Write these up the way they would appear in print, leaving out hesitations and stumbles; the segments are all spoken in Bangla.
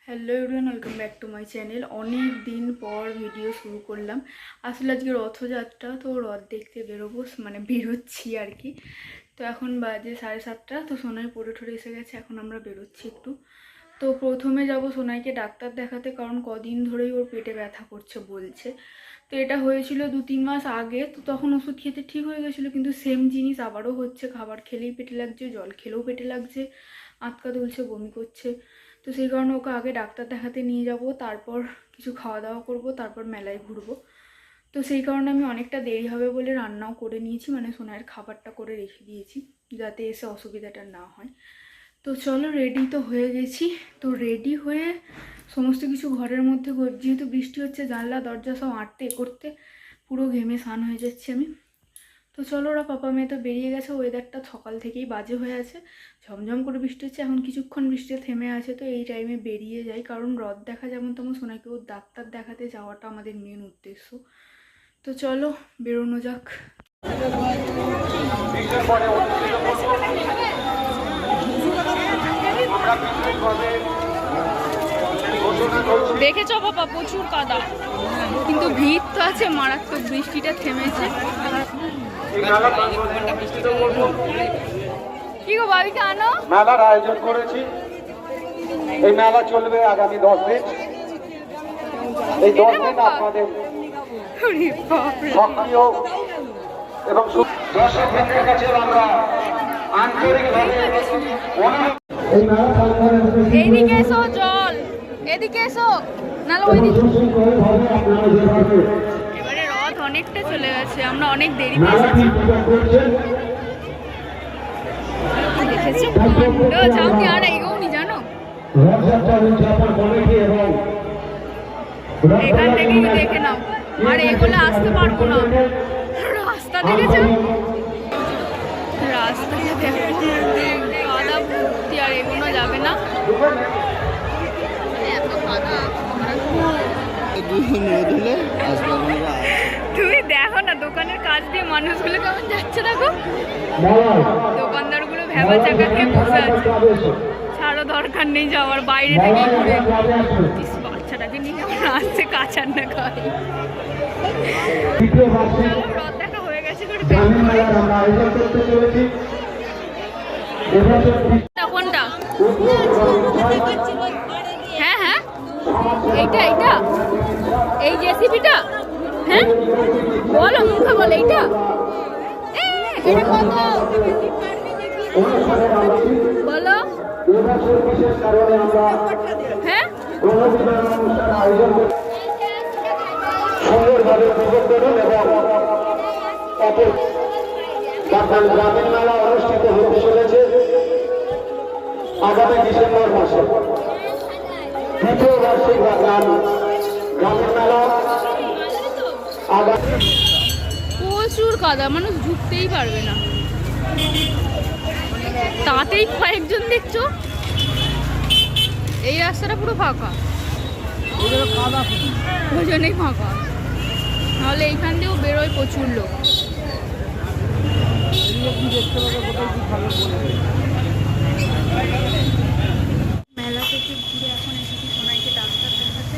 Hello everyone, welcome back to my channel. অনেক দিন পর ভিডিও শুরু করলাম। আসলে আজকে রথযাত্রা, তো রথ দেখতে বেরোবো, মানে বেরোচ্ছি আর কি। তো এখন বাজে 7:30। তো সোনাই পড়ে ঠরে এসে গেছে, এখন আমরা বেরোচ্ছি একটু। তো প্রথমে যাব সোনাইকে ডাক্তার দেখাতে, কারণ কদিন ধরেই ওর পেটে ব্যথা করছে বলছে। তো এটা হয়েছিল 2-3 মাস আগে, তো তখন ওষুধ খেতে ঠিক হয়ে গেছিলো, কিন্তু সেম জিনিস আবারও হচ্ছে। খাবার খেলেই পেটে লাগছে, জল খেলেও পেটে লাগছে, আঁতকা তুলছে, বমি করছে। তো সেই কারণে ওকে আগে ডাক্তার দেখাতে নিয়ে যাব, তারপর কিছু খাওয়া দাওয়া করবো, তারপর মেলায় ঘুরবো। তো সেই কারণে আমি অনেকটা দেরি হবে বলে রান্নাও করে নিয়েছি, মানে সোনাইয়ের খাবারটা করে রেখে দিয়েছি, যাতে এসে অসুবিধাটা না হয়। তো চলো, রেডি তো হয়ে গেছি। তো রেডি হয়ে সমস্ত কিছু ঘরের মধ্যে, যেহেতু বৃষ্টি হচ্ছে, জানলা দরজা সব আঁটতে করতে পুরো ঘেমে স্নান হয়ে যাচ্ছে আমি। তো চলো, ওরা পাপা মেয়ে তো বেরিয়ে গেছে। ওয়েদারটা সকাল থেকেই বাজে হয়ে আছে, ঝমঝম করে বৃষ্টি হচ্ছে। এখন কিছুক্ষণ বৃষ্টি থেমে আছে, তো এই টাইমে বেরিয়ে যাই, কারণ রথ দেখা যেমন তেমন সোনাকেও ডাক্তার দেখাতে যাওয়াটা আমাদের মেন উদ্দেশ্য। তো চলো বেরোনো যাক। দেখেছ বাবা, প্রচুর কাদা, কিন্তু ভিড় তো আছে মারাত্মক। বৃষ্টিটা থেমেছে। কি গো বাড়িতে আনো, মেলার আয়োজন করেছি। এই মেলা চলবে আগামী 10 দিন। এই 10 দিন আপনাদের সক্রিয় এবং দর্শকদের কাছে আমরা আন্তরিকভাবে এইদিকে এসো, জল এদিকে এসো, নাহলে ওইদিকে। এবারে রথ অনেকটা চলে গেছে, আমরা অনেক দেরি পেয়েছি। দেখেছো যাও কি আর এগোনি জানো, এখান থেকেই দেখে নাও। আর এগুলো আসতে পারবো না, রাস্তা দেখেছো, রাস্তাটা দেখো কাদা ভর্তি, আর এগোনো যাবে না, এত কাদা। তুমি দেখো না দোকানের কাজ দিয়ে মানুষগুলো কেমন যাচ্ছে, দেখো দোকানদারগুলো ভেবা চাকা দিয়ে বসে আছে। ছাড়ো, দরকার নেই যাওয়ার, বাইরে থেকে ঘুরে। বাচ্চাটাকে নিয়ে কেমন আসছে, কাঁচার না খায়। রথ দেখা হয়ে গেছে, কোনটা? হ্যাঁ হ্যাঁ, এইটা এইটা, এই জেসিপিটা। হ্যাঁ বলো, মুখে বলো, এইটা এটা কত বলো। হ্যাঁ গ্রামীণ মেলা অনুষ্ঠিত হতে চলেছে আগামী ডিসেম্বর মাসে। দ্বিতীয় বার্ষিক গ্রামীণ মেলা প্রচুর কাদা, মানুষ ঢুকতেই পারবে না। তাতেই কয়েকজন দেখছো, এই রাস্তাটা পুরো ফাঁকা, ওই জন্যই ফাঁকা, নাহলে এইখান দিয়েও বেরোয় প্রচুর লোক। মেলা থেকে ঘুরে এখন এসেছি সোনাইকে ডাক্তার দেখাতে।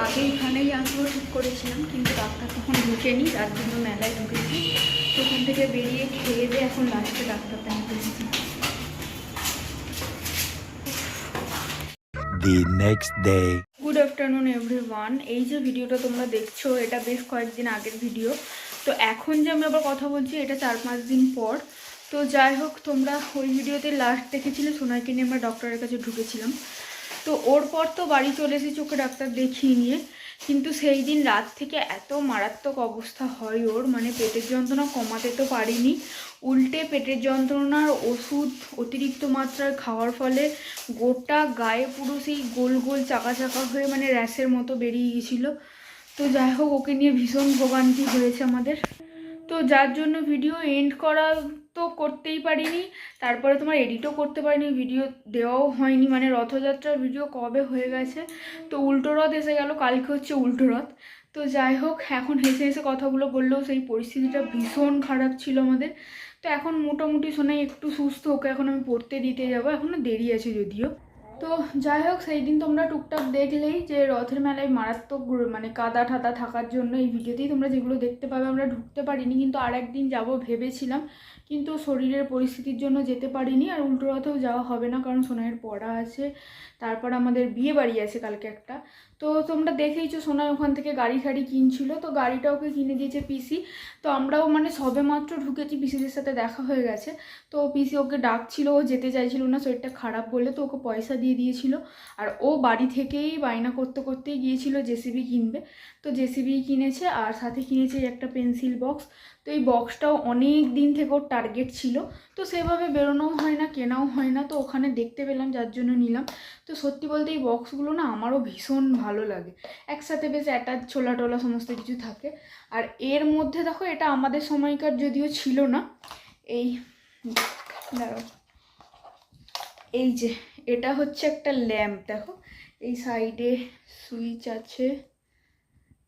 আগে এখানেই আসবো ঠিক করেছিলাম, কিন্তু ডাক্তার তখন ঢুকেনি, তার জন্য মেলায় ঢুকেছি। তো ওখান থেকে বেরিয়ে খেয়ে দিয়ে এখন লাস্টে ডাক্তার দেখাতে এসেছি। The next day. Good afternoon everyone. এই যে ভিডিওটা তোমরা দেখছো, এটা বেশ কয়েকদিন আগের ভিডিও। তো এখন যে আমি আবার কথা বলছি, এটা 4-5 দিন পর। তো যাই হোক, তোমরা ওই ভিডিওতে লাস্ট দেখেছিলে সোনাইকে নিয়ে আমরা ডক্টরের কাছে ঢুকেছিলাম। তো ওর পর তো বাড়ি চলে এসেছি ওকে ডাক্তার দেখিয়ে নিয়ে, কিন্তু সেই দিন রাত থেকে এত মারাত্মক অবস্থা হয় ওর, মানে পেটের যন্ত্রণা কমাতে তো পারিনি, উল্টে পেটের যন্ত্রণার ওষুধ অতিরিক্ত মাত্রায় খাওয়ার ফলে গোটা গায়ে পুরো সেই গোল গোল চাকা চাকা হয়ে, মানে র্যাশের মতো বেরিয়ে গেছিলো। তো যাই হোক, ওকে নিয়ে ভীষণ ভোগান্তি হয়েছে আমাদের। তো যার জন্য ভিডিও এন্ড করা তো করতেই পারিনি, তারপরে তোমার এডিটও করতে পারিনি, ভিডিও দেওয়াও হয়নি। মানে রথযাত্রার ভিডিও কবে হয়ে গেছে, তো উল্টো রথ এসে গেল, কালকে হচ্ছে উল্টো রথ। তো যাই হোক, এখন হেসে হেসে কথাগুলো বললেও সেই পরিস্থিতিটা ভীষণ খারাপ ছিল আমাদের। তো এখন মোটামুটি সোনাই একটু সুস্থ, ওকে এখন আমি পড়তে দিতে যাবো, এখনও দেরি আছে যদিও। তো যাই হোক, সেই দিন তোমরা টুকটাক দেখলেই যে রথের মেলায় মারাত্মক মানে কাদা ঠাদা থাকার জন্য এই ভিডিওতেই তোমরা যেগুলো দেখতে পাবে আমরা ঢুকতে পারিনি, কিন্তু আর একদিন যাবো ভেবেছিলাম, কিন্তু শরীরের পরিস্থিতির জন্য যেতে পারিনি। আর উল্টো রথেও যাওয়া হবে না, কারণ সোনাইয়ের পড়া আছে, তারপর আমাদের বিয়ে বাড়ি আছে কালকে একটা। তো তোমরা দেখেইছো সোনাই ওখান থেকে গাড়ি ফাড়ি কিনছিল, তো গাড়িটা ওকে কিনে দিয়েছে পিসি। তো আমরাও মানে সবে মাত্র ঢুকেছি, পিসিদের সাথে দেখা হয়ে গেছে। তো পিসি ওকে ডাকছিল, ও যেতে চাইছিল না শরীরটা খারাপ বলে, তো ওকে পয়সা দিয়ে দিয়েছিল। আর ও বাড়ি থেকেই বায়না করতে করতেই গিয়েছিল জেসিবি কিনবে, তো জেসিবি কিনেছে, আর সাথে কিনেছে একটা পেন্সিল বক্স। তো এই বক্সটাও অনেক দিন থেকে ওর টার্গেট ছিল, তো সেভাবে বেরোনোও হয় না, কেনাও হয় না, তো ওখানে দেখতে পেলাম যার জন্য নিলাম। তো সত্যি বলতে এই বক্সগুলো না আমারও ভীষণ ভালো লাগে, একসাথে বেশ অ্যাটাচ ছোলা টোলা সমস্ত কিছু থাকে। আর এর মধ্যে দেখো, এটা আমাদের সময়কার যদিও ছিল না, এই দাঁড়াও, এই যে এটা হচ্ছে একটা ল্যাম্প, দেখো এই সাইডে সুইচ আছে,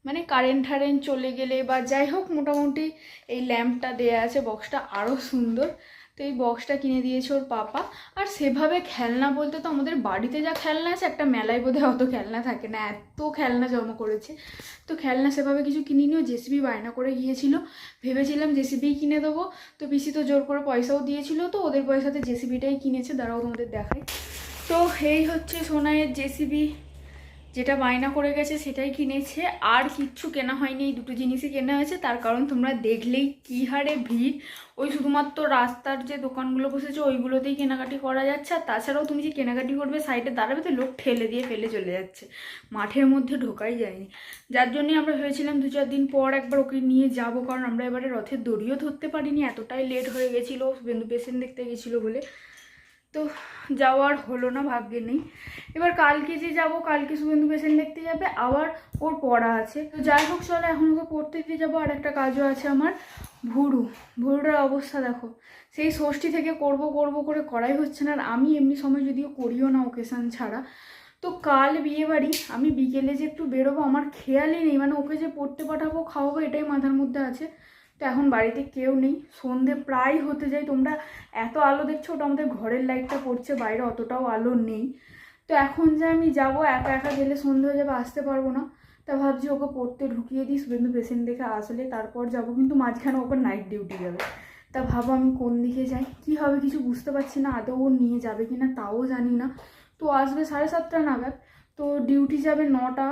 মানে কারেন্ট টারেন্ট চলে গেলে বা যাই হোক মোটামুটি এই ল্যাম্পটা দেয়া আছে। বক্সটা আরও সুন্দর। তো এই বক্সটা কিনে দিয়েছে ওর পাপা। আর সেভাবে খেলনা বলতে তো আমাদের বাড়িতে যা খেলনা আছে, একটা মেলায় বোধহয় অত খেলনা থাকে না, এত খেলনা জমা করেছে। তো খেলনা সেভাবে কিছু কিনিনিও, জেসিবি বায়না করে গিয়েছিল, ভেবেছিলাম জেসিবিই কিনে দেবো। তো পিসি তো জোর করে পয়সাও দিয়েছিল, তো ওদের পয়সাতে জেসিবিটাই কিনেছে, দাঁড়াও তোমাদের দেখাই। তো এই হচ্ছে সোনাইয়ের জেসিবি, যেটা বায়না করে গেছে সেটাই কিনেছে, আর কিচ্ছু কেনা হয়নি, এই দুটো জিনিসই কেনা হয়েছে। তার কারণ তোমরা দেখলেই কী হারে ভিড়, ওই শুধুমাত্র রাস্তার যে দোকানগুলো বসেছে ওইগুলোতেই কেনাকাটি করা যাচ্ছে। আর তাছাড়াও তুমি যে কেনাকাটি করবে সাইডে দাঁড়াবে, তো লোক ঠেলে দিয়ে ফেলে চলে যাচ্ছে, মাঠের মধ্যে ঢোকাই যায়নি। যার জন্যই আমরা ভেবেছিলাম 2-4 দিন পর একবার ওকে নিয়ে যাব, কারণ আমরা এবারে রথের দড়িও ধরতে পারিনি, এতটাই লেট হয়ে গেছিলো, বেন্দু পেশেন্ট দেখতে গেছিলো বলে। তো যাওয়ার হলো না, ভাগ্যে নেই। এবার কালকে যে যাব, কালকে শুভেন্দু পেশেন্ট দেখতে যাবে, আবার ওর পড়া আছে। তো যাই হোক চলো, এখন ওকে পড়তে দিয়ে যাবো। আর একটা কাজও আছে আমার, ভুরুটার অবস্থা দেখো, সেই ষষ্ঠী থেকে করব করে করাই হচ্ছে না। আর আমি এমনি সময় যদিও করিও না ওকেশান ছাড়া। তো কাল বিয়ে বাড়ি, আমি বিকেলে যে একটু বেরোবো আমার খেয়ালই নেই, মানে ওকে যে পড়তে পাঠাবো খাওয়াবো এটাই মাথার মধ্যে আছে। তো এখন বাড়িতে কেউ নেই, সন্ধে প্রায় হতে যায়। তোমরা এত আলো দেখছো, ওটা আমাদের ঘরের লাইটটা পড়ছে, বাইরে অতটাও আলো নেই। তো এখন যে আমি যাব, একা একা গেলে সন্ধে হয়ে যাবে, আসতে পারবো না। তা ভাবছি ওকে পড়তে ঢুকিয়ে দিই, শুভেন্দু পেশেন্ট দেখে আসলে তারপর যাব, কিন্তু মাঝখানে ওকে নাইট ডিউটি যাবে। তা ভাবো আমি কোন দিকে যাই, কী হবে কিছু বুঝতে পারছি না, আদৌ ও নিয়ে যাবে কি না তাও জানি না। তো আসবে 7:30 নাগাদ, তো ডিউটি যাবে 9টা।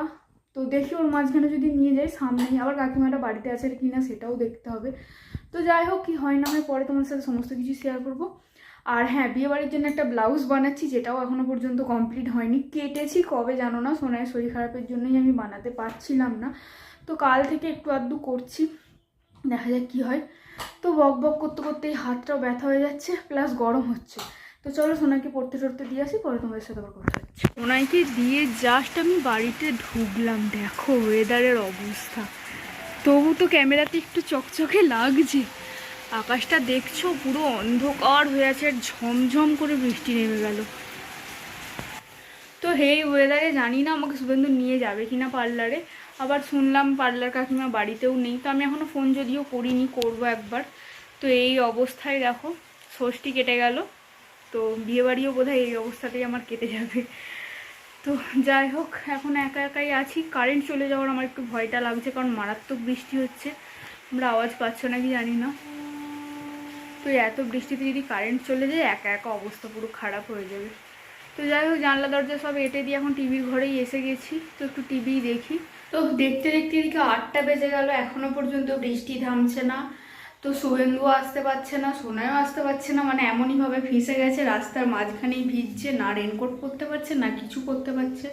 তো দেখি ওর মাঝখানে যদি নিয়ে যাই, সামনেই আবার কাকিমাটা বাড়িতে আছে কি না সেটাও দেখতে হবে। তো যাই হোক, কি হয় না হয় পরে তোমার সাথে সমস্ত কিছু শেয়ার করবো। আর হ্যাঁ, বিয়েবাড়ির জন্য একটা ব্লাউজ বানাচ্ছি, যেটাও এখনও পর্যন্ত কমপ্লিট হয়নি, কেটেছি কবে জানো না, সোনাইয়ের শরীর খারাপের জন্যই আমি বানাতে পারছিলাম না। তো কাল থেকে একটু আধটু করছি, দেখা যাক কী হয়। তো বক বক করতে করতেই হাতটাও ব্যথা হয়ে যাচ্ছে, প্লাস গরম হচ্ছে। তো চলো সোনাইকে পড়তে দিয়ে আসি, পরে তোমাদের সাথে আবার কথা হচ্ছে। সোনাইকে দিয়ে জাস্ট আমি বাড়িতে ঢুকলাম, দেখো ওয়েদারের অবস্থা। তবু তো ক্যামেরাতে একটু চকচকে লাগছে, আকাশটা দেখছো পুরো অন্ধকার হয়ে আছে, আর ঝমঝম করে বৃষ্টি নেমে গেল। তো এই ওয়েদারে জানি না আমাকে শুভেন্দু নিয়ে যাবে কিনা পার্লারে। আবার শুনলাম পার্লার কাকিমা বাড়িতেও নেই, তো আমি এখনও ফোন যদিও করিনি, করবো একবার। তো এই অবস্থায় দেখো, ষষ্ঠী কেটে গেল, তো বিয়েবাড়িও বোধহয় এই অবস্থাতেই আমার কেটে যাবে। তো যাই হোক, এখন একা একাই আছি। কারেন্ট চলে যাওয়ার আমার একটু ভয়টা লাগছে, কারণ মারাত্মক বৃষ্টি হচ্ছে, আমরা আওয়াজ পাচ্ছ নাকি জানি না। তো এত বৃষ্টিতে যদি কারেন্ট চলে যায়, একা একা অবস্থা পুরো খারাপ হয়ে যাবে। তো যাই হোক, জানলা দরজা সব এঁটে দিয়ে এখন টিভির ঘরেই এসে গেছি, তো একটু টিভি দেখি। তো দেখতে দেখতে এদিকে 8টা বেজে গেল, এখনও পর্যন্ত বৃষ্টি থামছে না। তো শুভেন্দুও আসতে পারছে না, সোনাইও আসতে পারছে না, মানে এমনইভাবে ফেঁসে গেছে, রাস্তার মাঝখানেই ভিজছে, না রেনকোট পরতে পারছে না কিছু করতে পারছে।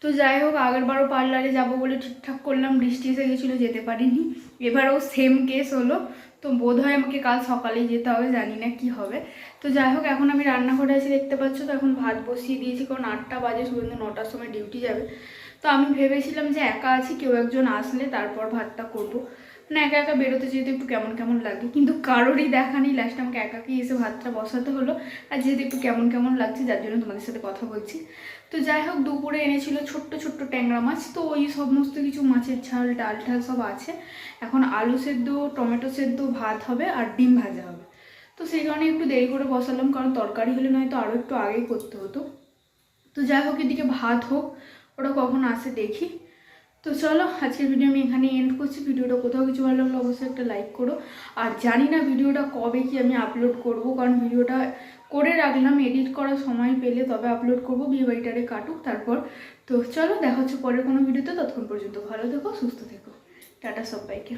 তো যাই হোক, আগেরবারও পার্লারে যাবো বলে ঠিকঠাক করলাম, বৃষ্টি এসে গেছিলো, যেতে পারিনি। এবারেও সেম কেস হলো, তো বোধ হয় আমাকে কাল সকালেই যেতে হবে, জানি না কি হবে। তো যাই হোক, এখন আমি রান্নাঘরে আছি, দেখতে পাচ্ছ। তো এখন ভাত বসিয়ে দিয়েছি, কারণ 8টা বাজে, শুভেন্দু 9টার সময় ডিউটি যাবে। তো আমি ভেবেছিলাম যে একা আছি, কেউ একজন আসলে তারপর ভাতটা করবো, মানে একা একা বেরোতে যেহেতু একটু কেমন কেমন লাগে, কিন্তু কারোরই দেখা নেই, লাস্টে আমাকে একাকেই এসে ভাতটা বসাতে হলো। আর যেহেতু একটু কেমন কেমন লাগছে, যার জন্য তোমাদের সাথে কথা বলছি। তো যাই হোক, দুপুরে এনেছিল ছোট্ট ছোট্ট ট্যাংরা মাছ, তো ওই সমস্ত কিছু মাছের ঝাল ডাল ঠাল সব আছে। এখন আলু সেদ্ধ, টমেটো সেদ্ধ, ভাত হবে আর ডিম ভাজা হবে। তো সেই কারণে একটু দেরি করে বসালাম, কারণ তরকারি হলে নয়তো আরও একটু আগেই করতে হতো। তো যাই হোক, এদিকে ভাত হোক, ওটা কখন আসে দেখি। তো চলো আজকের ভিডিও আমি এখানে এন্ড করছি। ভিডিওটা কোথাও কিছু ভালো লাগলো অবশ্যই একটা লাইক করো। আর জানি না ভিডিওটা কবে কি আমি আপলোড করব, কারণ ভিডিওটা করে রাখলাম, এডিট করার সময় পেলে তবে আপলোড করবো, বিয়েবাড়িটারে কাটুক তারপর। তো চলো দেখা হচ্ছে পরের কোনো ভিডিওতে, ততক্ষণ পর্যন্ত ভালো থেকো, সুস্থ থেকো, টাটা সবাইকে।